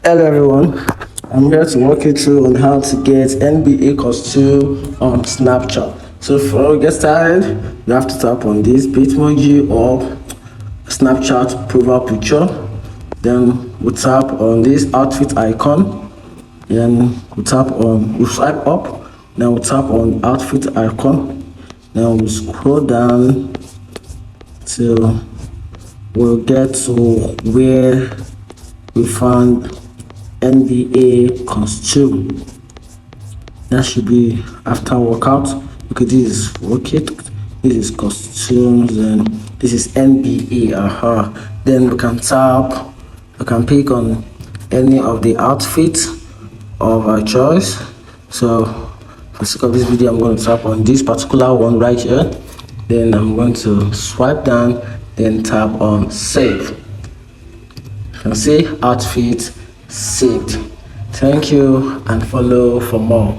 Hello everyone, I'm here to walk you through on how to get NBA costume on Snapchat. So before we get started, you have to tap on this Bitmoji or Snapchat profile picture. Then we tap on this outfit icon. Then we swipe up. Then we tap on outfit icon. Then we scroll down till we'll get to where we found NBA costume. That should be after workout. Okay, this is workout, this is costumes, and this is NBA. Then we can pick on any of the outfits of our choice. So for the sake of this video, I'm going to tap on this particular one right here. Then I'm going to swipe down, then tap on save. You can see outfit saved. Thank you and follow for more.